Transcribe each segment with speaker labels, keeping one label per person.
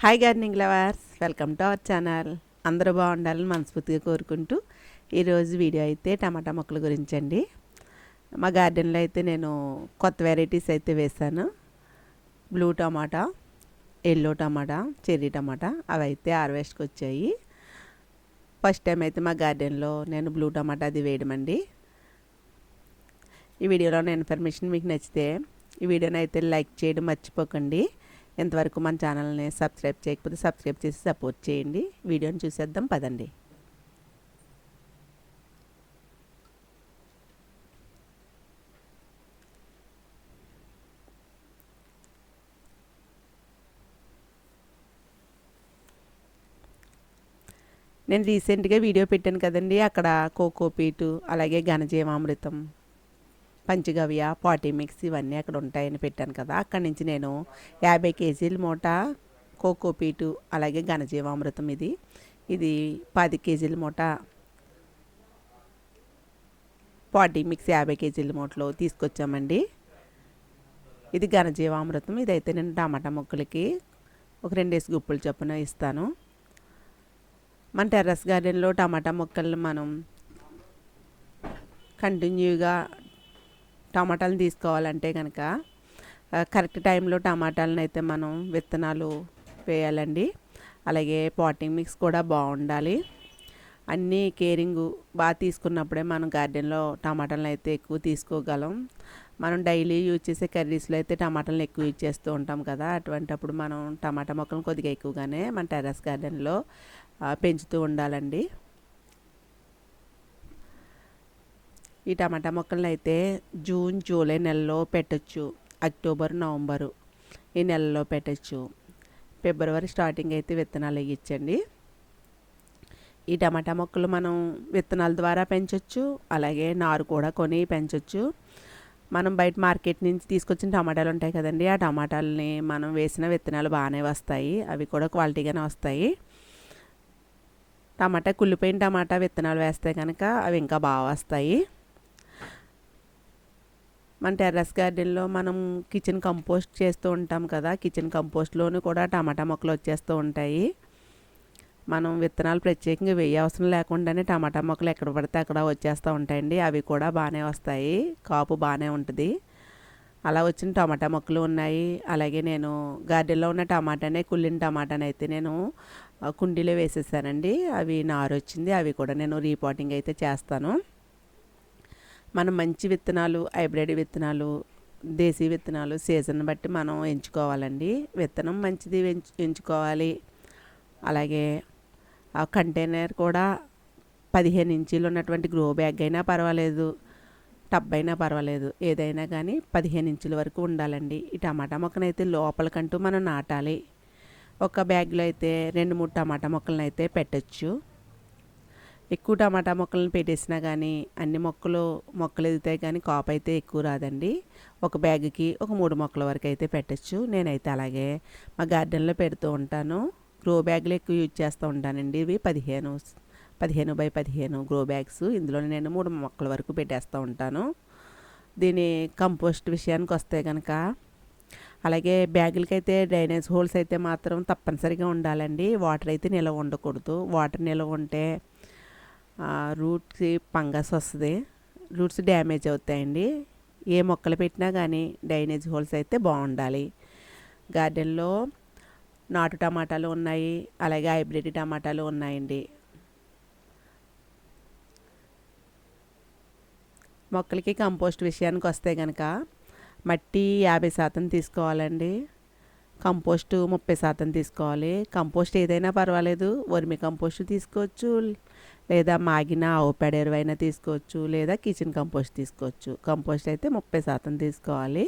Speaker 1: Hi gardening lovers, welcome to our channel. అందరూ బాగుండాలని మనస్ఫూర్తిగా కోరుకుంటూ ఈరోజు వీడియో అయితే టమాటా మొక్కల గురించి అండి. మా గార్డెన్లో అయితే నేను కొత్త వెరైటీస్ అయితే వేశాను. బ్లూ టమాటా, ఎల్లో టమాటా, చెర్రీ టమాటా అవి అయితే హార్వెస్ట్కి వచ్చాయి. ఫస్ట్ టైం అయితే మా గార్డెన్లో నేను బ్లూ టమాటా అది వేయడం అండి. ఈ వీడియోలో ఇన్ఫర్మేషన్ మీకు నచ్చితే ఈ వీడియోని అయితే లైక్ చేయడం మర్చిపోకండి. ఇంతవరకు మన ఛానల్ని సబ్స్క్రైబ్ చేయకపోతే సబ్స్క్రైబ్ చేసి సపోర్ట్ చేయండి. వీడియోని చూసేద్దాం పదండి. నేను రీసెంట్గా వీడియో పెట్టాను కదండి, అక్కడ కోకోపీటు అలాగే ఘనజీవామృతం, పంచగవ్య, పాటీ మిక్స్ ఇవన్నీ అక్కడ ఉంటాయని పెట్టాను కదా. అక్కడి నుంచి నేను 50 కేజీల మూట కోకోపీటు అలాగే ఘనజీవామృతం ఇది 10 కేజీల మూట పాటీ మిక్స్ 50 కేజీల మూటలో తీసుకొచ్చామండి. ఇది ఘనజీవామృతం. ఇదైతే నేను టమాటా మొక్కలకి ఒక 2 గుప్పులు చొప్పున ఇస్తాను. మన టెర్రస్ గార్డెన్లో టమాటా మొక్కలను మనం కంటిన్యూగా టమాటాలను తీసుకోవాలంటే కనుక కరెక్ట్ టైంలో టమాటాలను అయితే మనం విత్తనాలు వేయాలండి. అలాగే పాటింగ్ మిక్స్ కూడా బాగుండాలి. అన్నీ కేరింగ్ బాగా తీసుకున్నప్పుడే మనం గార్డెన్లో టమాటాలను అయితే ఎక్కువ తీసుకోగలం. మనం డైలీ యూజ్ చేసే కర్రీస్లో అయితే టమాటాలను ఎక్కువ యూజ్ చేస్తూ ఉంటాం కదా. అటువంటప్పుడు మనం టమాటా మొక్కలను కొద్దిగా ఎక్కువగానే మన టెర్రస్ గార్డెన్లో పెంచుతూ ఉండాలండి. ఈ టమాటా మొక్కలను అయితే జూన్, జూలై నెలలో పెట్టచ్చు. అక్టోబర్, నవంబరు ఈ నెలలో పెట్టచ్చు. ఫిబ్రవరి స్టార్టింగ్ అయితే విత్తనాలు వేయించండి. ఈ టమాటా మొక్కలు మనం విత్తనాల ద్వారా పెంచవచ్చు, అలాగే నారు కూడా కొని పెంచవచ్చు. మనం బయట మార్కెట్ నుంచి తీసుకొచ్చిన టమాటాలు ఉంటాయి కదండి, ఆ టమాటాలని మనం వేసిన విత్తనాలు బాగానే వస్తాయి. అవి కూడా క్వాలిటీగానే వస్తాయి. కుళ్ళిపోయిన టమాటా విత్తనాలు వేస్తే కనుక అవి ఇంకా బాగా వస్తాయి. మన టెర్రస్ గార్డెన్లో మనం కిచెన్ కంపోస్ట్ చేస్తూ ఉంటాం కదా. కిచెన్ కంపోస్ట్లోనూ కూడా టమాటా మొక్కలు వచ్చేస్తూ ఉంటాయి. మనం విత్తనాలు ప్రత్యేకంగా వేయ అవసరం లేకుండానే టమాటా మొక్కలు ఎక్కడ పడితే అక్కడ వచ్చేస్తూ ఉంటాయండి. అవి కూడా బాగానే వస్తాయి, కాపు బాగానే ఉంటుంది. అలా వచ్చిన టమాటా మొక్కలు ఉన్నాయి. అలాగే నేను గార్డెన్లో ఉన్న టమాటానే, కుళ్ళిన టమాటాని అయితే నేను కుండీలో వేసేసానండి. అవి నారు వచ్చింది. అవి కూడా నేను రీపాటింగ్ అయితే చేస్తాను. మనం మంచి విత్తనాలు, హైబ్రిడ్ విత్తనాలు, దేశీ విత్తనాలు సీజన్ బట్టి మనం ఎంచుకోవాలండి. విత్తనం మంచిది ఎంచుకోవాలి. అలాగే ఆ కంటైనర్ కూడా 15 ఇంచీలు ఉన్నటువంటి గ్రో బ్యాగ్ అయినా పర్వాలేదు, టబ్ అయినా పర్వాలేదు, ఏదైనా కానీ 15 ఇంచుల వరకు ఉండాలండి. ఈ టమాటా మొక్కనైతే లోపలికంటూ మనం నాటాలి. ఒక బ్యాగ్లో అయితే 2-3 టమాటా మొక్కలను అయితే పెట్టచ్చు. ఎక్కువ టమాటా మొక్కలను పెట్టేసినా కానీ అన్ని మొక్కలు ఎదుగుతాయి, కానీ కాపు అయితే ఎక్కువ రాదండి. ఒక బ్యాగ్కి ఒక 3 మొక్కల వరకు అయితే పెట్టచ్చు. నేనైతే అలాగే మా గార్డెన్లో పెడుతూ ఉంటాను. గ్రో బ్యాగ్లు ఎక్కువ యూజ్ చేస్తూ ఉంటానండి. ఇవి 15x15 గ్రో బ్యాగ్స్. ఇందులో నేను 3 మొక్కల వరకు పెట్టేస్తూ ఉంటాను. దీని కంపోస్ట్ విషయానికి వస్తే కనుక అలాగే బ్యాగులకైతే డ్రైనేజ్ హోల్స్ అయితే మాత్రం తప్పనిసరిగా ఉండాలండి. వాటర్ అయితే నిల్వ ఉండకూడదు. వాటర్ నిల్వ ఉంటే రూట్స్కి ఫంగస్ వస్తుంది, రూట్స్ డ్యామేజ్ అవుతాయండి. ఏ మొక్కలు పెట్టినా కానీ డ్రైనేజ్ హోల్స్ అయితే బాగుండాలి. గార్డెన్లో నాటు టమాటాలు ఉన్నాయి, అలాగే హైబ్రిడ్ టమాటాలు ఉన్నాయండి. మొక్కలకి కంపోస్ట్ విషయానికి వస్తే కనుక మట్టి 50% తీసుకోవాలండి, కంపోస్టు 30% తీసుకోవాలి. కంపోస్ట్ ఏదైనా పర్వాలేదు, వర్మి కంపోస్ట్ తీసుకోవచ్చు, లేదా మాగిన ఆవు పేడ ఎరువైనా తీసుకోవచ్చు, లేదా కిచెన్ కంపోస్ట్ తీసుకోవచ్చు. కంపోస్ట్ అయితే 30% తీసుకోవాలి.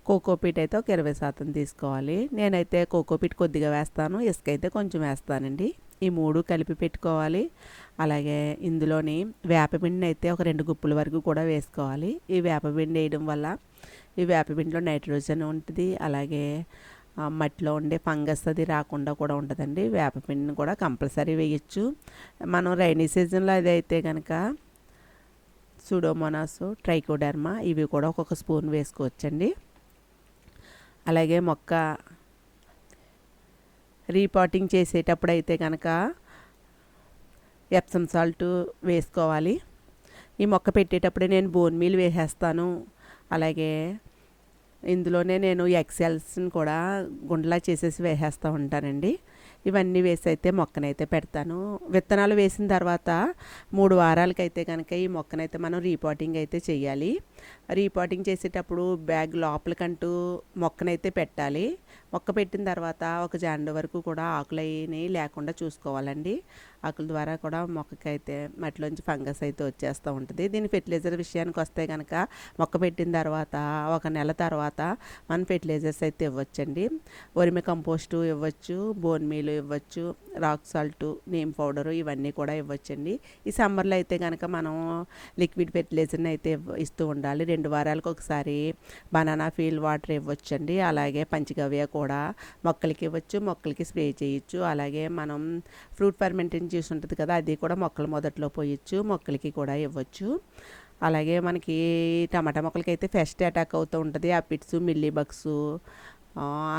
Speaker 1: కోకోపీట్ అయితే ఒక 20% తీసుకోవాలి. నేనైతే కోకోపీట్ కొద్దిగా వేస్తాను, ఇసుక అయితే కొంచెం వేస్తానండి. ఈ 3 కలిపి పెట్టుకోవాలి. అలాగే ఇందులోని వేపపిండిని అయితే ఒక 2 గుప్పుల వరకు కూడా వేసుకోవాలి. ఈ వేపపిండి వేయడం వల్ల ఈ వేపపిండిలో నైట్రోజన్ ఉంటుంది. అలాగే మట్టిలో ఉండే ఫంగస్ అది రాకుండా కూడా ఉంటుందండి. వేపపిండిని కూడా కంపల్సరీ వేయచ్చు. మనం రైనీ సీజన్లో అది అయితే కనుక సూడోమోనాస్, ట్రైకోడర్మా ఇవి కూడా ఒక్కొక్క స్పూన్ వేసుకోవచ్చండి. అలాగే మొక్క రీపాటింగ్ చేసేటప్పుడు అయితే కనుక ఎప్సమ్ సాల్ట్ వేసుకోవాలి. ఈ మొక్క పెట్టేటప్పుడే నేను బోన్ మీల్ వేసేస్తాను. అలాగే ఇందులోనే నేను ఎక్సెల్స్ని కూడా గుండ్లా చేసేసి వేసేస్తూ ఉంటానండి. ఇవన్నీ వేసి అయితే మొక్కనైతే పెడతాను. విత్తనాలు వేసిన తర్వాత 3 వారాలకైతే కనుక ఈ మొక్కనైతే మనం రీపాటింగ్ అయితే చేయాలి. రీపాటింగ్ చేసేటప్పుడు బ్యాగ్ లోపలికంటూ మొక్కనైతే పెట్టాలి. మొక్క పెట్టిన తర్వాత ఒక జాండు వరకు కూడా ఆకులు అవి లేకుండా చూసుకోవాలండి. ఆకుల ద్వారా కూడా మొక్కకైతే మట్టిలోంచి ఫంగస్ అయితే వచ్చేస్తూ ఉంటుంది. దీని ఫెర్టిలైజర్ విషయానికి వస్తే కనుక మొక్క పెట్టిన తర్వాత 1 నెల తర్వాత మనం ఫెర్టిలైజర్స్ అయితే ఇవ్వచ్చండి. వర్మి కంపోస్టు ఇవ్వచ్చు, బోన్ మీల్ ఇవ్వచ్చు, రాక్ సాల్ట్, నీమ్ పౌడరు ఇవన్నీ కూడా ఇవ్వచ్చండి. ఈ సమ్మర్లో అయితే కనుక మనం లిక్విడ్ ఫెర్టిలైజర్ని అయితే ఇస్తూ ఉండాలి. 2 వారాలకు ఒకసారి బనానా ఫీల్ వాటర్ ఇవ్వచ్చండి. అలాగే పంచగవ్య కూడా మొక్కలకి ఇవ్వచ్చు, మొక్కలకి స్ప్రే చేయొచ్చు. అలాగే మనం ఫ్రూట్ ఫర్మెంటింగ్ జ్యూస్ ఉంటుంది కదా, అది కూడా మొక్కల మొదట్లో పోయొచ్చు, మొక్కలకి కూడా ఇవ్వచ్చు. అలాగే మనకి టమాటా మొక్కలకి అయితే ఫెస్ట్ అటాక్ అవుతూ ఉంటుంది. అపిడ్స్, మిల్లీ బగ్స్,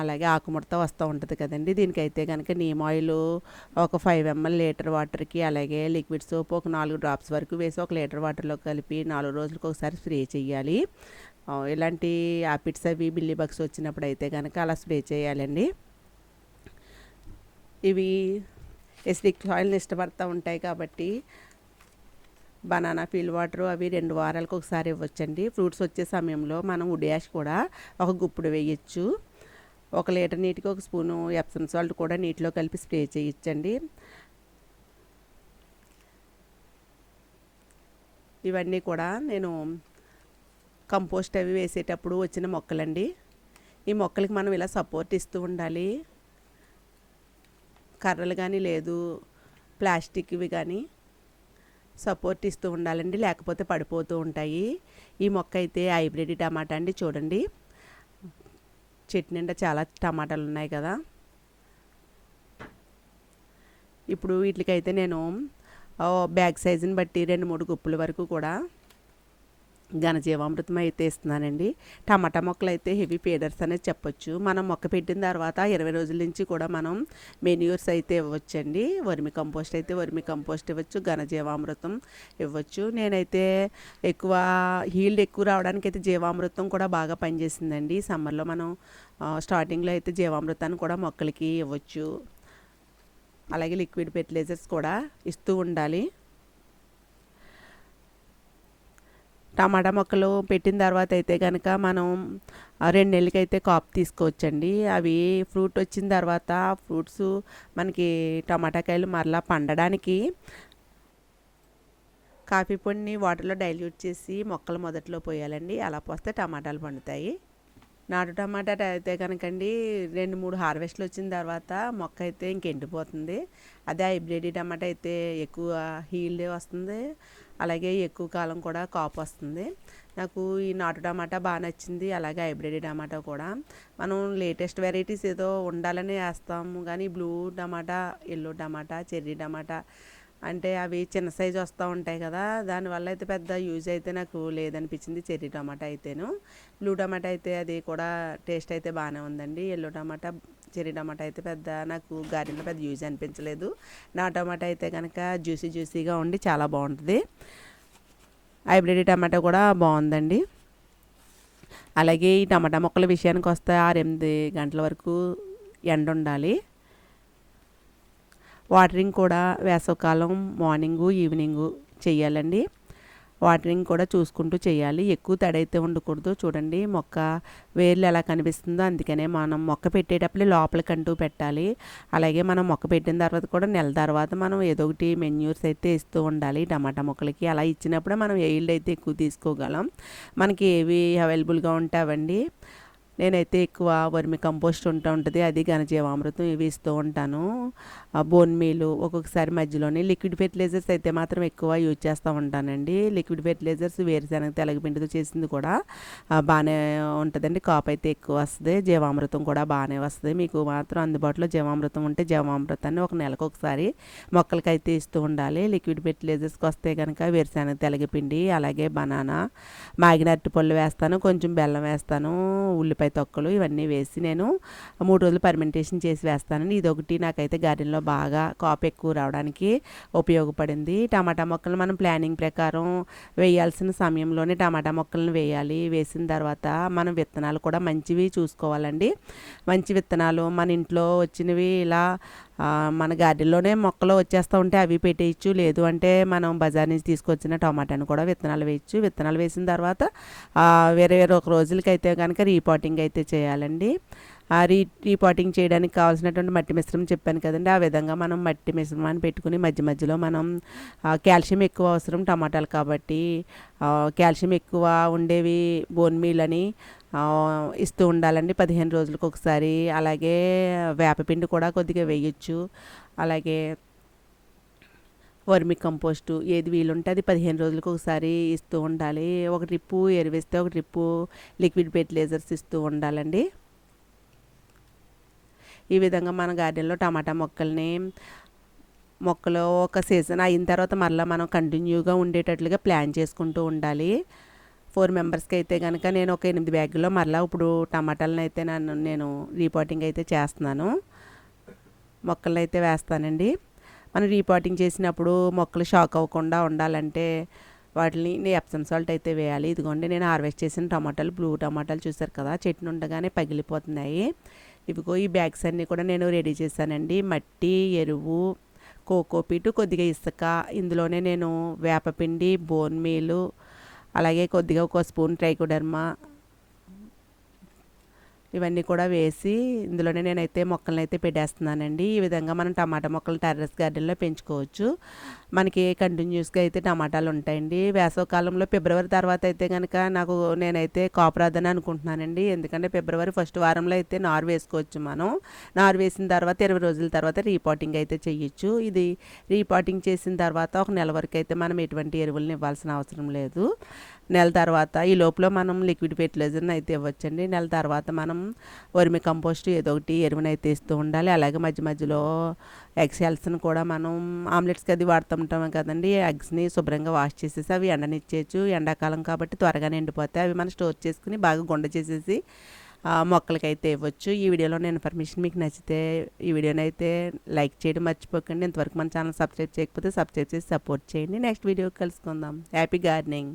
Speaker 1: అలాగే ఆకుముడత వస్తూ ఉంటుంది కదండి. దీనికైతే కనుక నీమ్ ఆయిల్ ఒక 5 ml లీటర్ వాటర్కి, అలాగే లిక్విడ్ సోప్ ఒక 4 డ్రాప్స్ వరకు వేసి 1 లీటర్ వాటర్లో కలిపి 4 రోజులకు ఒకసారి స్ప్రే చేయాలి. ఇలాంటి ఆపిడ్స్ అవి బిల్లీ బగ్స్ వచ్చినప్పుడు అయితే కనుక అలా స్ప్రే చేయాలండి. ఇవి ఎసిడిక్ సాయిల్ని ఇష్టపడుతూ ఉంటాయి కాబట్టి బనానా ఫీల్ వాటర్ అవి 2 వారాలకు ఒకసారి ఇవ్వచ్చండి. ఫ్రూట్స్ వచ్చే సమయంలో మనం వుడ్ యాష్ కూడా ఒక గుప్పుడు వేయచ్చు. 1 లీటర్ నీటికి 1 స్పూను ఎప్సమ్ సాల్ట్ కూడా నీటిలో కలిపి స్ప్రే చేయొచ్చండి. ఇవన్నీ కూడా నేను కంపోస్ట్ అవి వేసేటప్పుడు వచ్చిన మొక్కలండి. ఈ మొక్కలకి మనం ఇలా సపోర్ట్ ఇస్తూ ఉండాలి. కర్రలు కానీ లేదు ప్లాస్టిక్వి కానీ సపోర్ట్ ఇస్తూ ఉండాలండి, లేకపోతే పడిపోతూ ఉంటాయి. ఈ మొక్క అయితే హైబ్రిడ్ టమాటా అండి. చూడండి చెట్టు నిండా చాలా టమాటాలు ఉన్నాయి కదా. ఇప్పుడు వీటికైతే నేను బ్యాగ్ సైజుని బట్టి 2-3 గుప్పుల వరకు కూడా ఘనజీవామృతం అయితే ఇస్తున్నానండి. టమాటా మొక్కలు అయితే హెవీ ఫీడర్స్ అనేది చెప్పొచ్చు. మనం మొక్క పెట్టిన తర్వాత 20 రోజుల నుంచి కూడా మనం మెన్యూర్స్ అయితే ఇవ్వచ్చండి. వర్మి కంపోస్ట్ అయితే వర్మి కంపోస్ట్ ఇవ్వచ్చు, ఘనజీవామృతం ఇవ్వచ్చు. నేనైతే హీల్డ్ ఎక్కువ రావడానికి అయితే జీవామృతం కూడా బాగా పనిచేసిందండి. సమ్మర్లో మనం స్టార్టింగ్లో అయితే జీవామృతాన్ని కూడా మొక్కలకి ఇవ్వచ్చు. అలాగే లిక్విడ్ ఫెర్టిలైజర్స్ కూడా ఇస్తూ ఉండాలి. టమాటా మొక్కలు పెట్టిన తర్వాత అయితే కనుక మనం 2 నెలలకైతే కాపు తీసుకోవచ్చండి. అవి ఫ్రూట్ వచ్చిన తర్వాత ఫ్రూట్స్ మనకి టమాటా కాయలు మరలా పండడానికి కాఫీ పొడిని వాటర్లో డైల్యూట్ చేసి మొక్కల మొదట్లో పోయాలండి. అలా పోస్తే టమాటాలు పండుతాయి. నాటు టమాటా అయితే కనుకండి 2-3 హార్వెస్ట్లు వచ్చిన తర్వాత మొక్క అయితే ఎండిపోతుంది. అదే హైబ్రిడ్ టమాటా అయితే ఎక్కువ హీల్డ్ వస్తుంది, అలాగే ఎక్కువ కాలం కూడా కాపు వస్తుంది. నాకు ఈ నాటు టమాటా బాగా నచ్చింది. అలాగే హైబ్రిడ్ టమాటా కూడా మనం లేటెస్ట్ వెరైటీస్ ఏదో ఉండాలని వేస్తాము, కానీ బ్లూ టమాటా, ఎల్లో టమాటా, చెర్రీ టమాటా అంటే అవి చిన్న సైజు వస్తూ ఉంటాయి కదా, దానివల్ల అయితే పెద్ద యూజ్ అయితే నాకు లేదనిపించింది. చెర్రీ టమాటా అయితేను. బ్లూ టమాటా అయితే అది కూడా టేస్ట్ అయితే బాగానే ఉందండి. ఎల్లో టమాటా, చెర్రీ టమాటా అయితే పెద్ద నాకు గార్డెన్లో పెద్ద యూజ్ అనిపించలేదు. నా టమాటా అయితే కనుక జ్యూసీగా ఉండి చాలా బాగుంటుంది. హైబ్రిడ్ టమాటా కూడా బాగుందండి. అలాగే ఈ టమాటా మొక్కల విషయానికి వస్తే 6-8 గంటల వరకు ఎండ ఉండాలి. వాటరింగ్ కూడా వేసవకాలం మార్నింగు ఈవినింగు చేయాలండి. వాటరింగ్ కూడా చూసుకుంటూ చేయాలి. ఎక్కువ తడైతే ఉండకూడదు. చూడండి మొక్క వేర్లు ఎలా కనిపిస్తుందో, అందుకనే మనం మొక్క పెట్టేటప్పుడే లోపలికంటూ పెట్టాలి. అలాగే మనం మొక్క పెట్టిన తర్వాత కూడా నెల తర్వాత మనం ఏదో ఒకటి మెన్యూర్స్ అయితే ఇస్తూ ఉండాలి టమాటా మొక్కలకి. అలా ఇచ్చినప్పుడే మనం ఎయిల్డ్ అయితే ఎక్కువ తీసుకోగలం. మనకి ఏవి అవైలబుల్గా ఉంటే అవండి. నేనైతే ఎక్కువ వర్మి కంపోస్ట్ ఉంటుంది, అది ఘనజీవామృతం ఇవి ఇస్తూ ఉంటాను. బోన్ మీలు ఒక్కొక్కసారి మధ్యలోనే లిక్విడ్ ఫెర్టిలైజర్స్ అయితే మాత్రం ఎక్కువ యూజ్ చేస్తూ ఉంటానండి. లిక్విడ్ ఫెర్టిలైజర్స్ వేరుశనగ తెలగపిండితో చేసింది కూడా బాగానే ఉంటుందండి. కాపు అయితే ఎక్కువ వస్తుంది, జీవామృతం కూడా బాగానే వస్తుంది. మీకు మాత్రం అందుబాటులో జీవామృతం ఉంటే జీవామృతాన్ని 1 నెలకు ఒకసారి మొక్కలకైతే ఇస్తూ ఉండాలి. లిక్విడ్ ఫెర్టిలైజర్స్కి వస్తే కనుక వేరుశనగ తెలగపిండి, అలాగే బనానా, మాగిన అరటిపళ్ళు వేస్తాను, కొంచెం బెల్లం వేస్తాను, ఉల్లిపాయ ఉల్లిపాయ తొక్కలు ఇవన్నీ వేసి నేను 3 రోజులు పర్మెంటేషన్ చేసి వేస్తానండి. ఇదొకటి నాకైతే గార్డెన్లో బాగా కాపు ఎక్కువ రావడానికి ఉపయోగపడింది. టమాటా మొక్కలు మనం ప్లానింగ్ ప్రకారం వేయాల్సిన సమయంలోనే టమాటా మొక్కలను వేయాలి. వేసిన తర్వాత మనం విత్తనాలు కూడా మంచివి చూసుకోవాలండి. మంచి విత్తనాలు మన ఇంట్లో వచ్చినవి ఇలా మన గార్డెన్లోనే మొక్కలు వచ్చేస్తూ ఉంటే అవి పెట్టేయచ్చు. లేదు అంటే మనం బజార్ నుంచి తీసుకొచ్చిన టమాటాను కూడా విత్తనాలు వేయచ్చు. విత్తనాలు వేసిన తర్వాత వేరే ఒక రోజులకైతే కనుక రీపాటింగ్ అయితే చేయాలండి. రీపాటింగ్ చేయడానికి కావాల్సినటువంటి మట్టి మిశ్రమం చెప్పాను కదండి. ఆ విధంగా మనం మట్టి మిశ్రమాన్ని పెట్టుకుని మధ్య మధ్యలో మనం కాల్షియం ఎక్కువ అవసరం టమాటాలు కాబట్టి కాల్షియం ఎక్కువ ఉండేవి బోన్ మీల్ అని ఇస్తూ ఉండాలండి 15 రోజులకు ఒకసారి. అలాగే వేపపిండి కూడా కొద్దిగా వేయచ్చు. అలాగే వర్మి కంపోస్టు ఏది వీలుంటే అది 15 రోజులకు ఒకసారి ఇస్తూ ఉండాలి. ఒక ట్రిప్పు ఎరువేస్తే ఒక ట్రిప్పు లిక్విడ్ ఫెర్టిలైజర్స్ ఇస్తూ ఉండాలండి. ఈ విధంగా మన గార్డెన్లో టమాటా మొక్కలు ఒక సీజన్ అయిన తర్వాత మరలా మనం కంటిన్యూగా ఉండేటట్లుగా ప్లాన్ చేసుకుంటూ ఉండాలి. 4 మెంబర్స్కి అయితే కనుక నేను ఒక 8 బ్యాగుల్లో మరలా ఇప్పుడు టమాటాలను అయితే నేను రీపాటింగ్ అయితే చేస్తున్నాను. మొక్కలను అయితే వేస్తానండి. మనం రీపాటింగ్ చేసినప్పుడు మొక్కలు షాక్ అవ్వకుండా ఉండాలంటే వాటిని ఎప్సమ్ సాల్ట్ అయితే వేయాలి. ఇదిగోండి నేను హార్వెస్ట్ చేసిన టమాటాలు బ్లూ టమాటాలు చూసారు కదా, చెట్టు ఉండగానే పగిలిపోతున్నాయి. ఇవిగో ఈ బ్యాగ్స్ అన్నీ కూడా నేను రెడీ చేశానండి. మట్టి, ఎరువు, కోకోపీటు, కొద్దిగా ఇసుక, ఇందులోనే నేను వేపపిండి, బోన్ మీలు, అలాగే కొద్దిగా ఒక స్పూన్ ట్రైకోడర్మా ఇవన్నీ కూడా వేసి ఇందులోనే నేనైతే మొక్కలను అయితే పెట్టేస్తున్నానండి. ఈ విధంగా మనం టమాటా మొక్కలు టెర్రస్ గార్డెన్లో పెంచుకోవచ్చు. మనకి కంటిన్యూస్గా అయితే టమాటాలు ఉంటాయండి. వేసవకాలంలో ఫిబ్రవరి తర్వాత అయితే కనుక నేనైతే కాపురాదని అనుకుంటున్నానండి. ఎందుకంటే ఫిబ్రవరి ఫస్ట్ వారంలో అయితే నారు వేసుకోవచ్చు. మనం నారు వేసిన తర్వాత 20 రోజుల తర్వాత రీపాటింగ్ అయితే చేయొచ్చు. ఇది రీపాటింగ్ చేసిన తర్వాత ఒక నెల వరకు అయితే మనం ఎటువంటి ఎరువులను ఇవ్వాల్సిన అవసరం లేదు. నెల తర్వాత ఈ లోపల మనం లిక్విడ్ ఫెర్టిలైజర్ని అయితే ఇవ్వచ్చండి. నెల తర్వాత మనం వర్మి కంపోస్ట్ ఏదో ఒకటి ఎరువునైతే ఇస్తూ ఉండాలి. అలాగే మధ్య మధ్యలో ఎగ్స్ కూడా మనం ఆమ్లెట్స్కి అది వాడుతుంటాం కదండి. ఎగ్స్ని శుభ్రంగా వాష్ చేసేసి అవి ఎండనిచ్చేయచ్చు. ఎండాకాలం కాబట్టి త్వరగా ఎండిపోతాయి. అవి మనం స్టోర్ చేసుకుని బాగా గుండ చేసేసి మొక్కలకైతే ఇవ్వచ్చు. ఈ వీడియోలో ఇన్ఫర్మేషన్ మీకు నచ్చితే ఈ వీడియోని అయితే లైక్ చేయడం మర్చిపోకండి. ఇంతవరకు మన ఛానల్ సబ్స్క్రైబ్ చేయకపోతే సబ్స్క్రైబ్ చేసి సపోర్ట్ చేయండి. నెక్స్ట్ వీడియో కలుసుకుందాం. Happy gardening.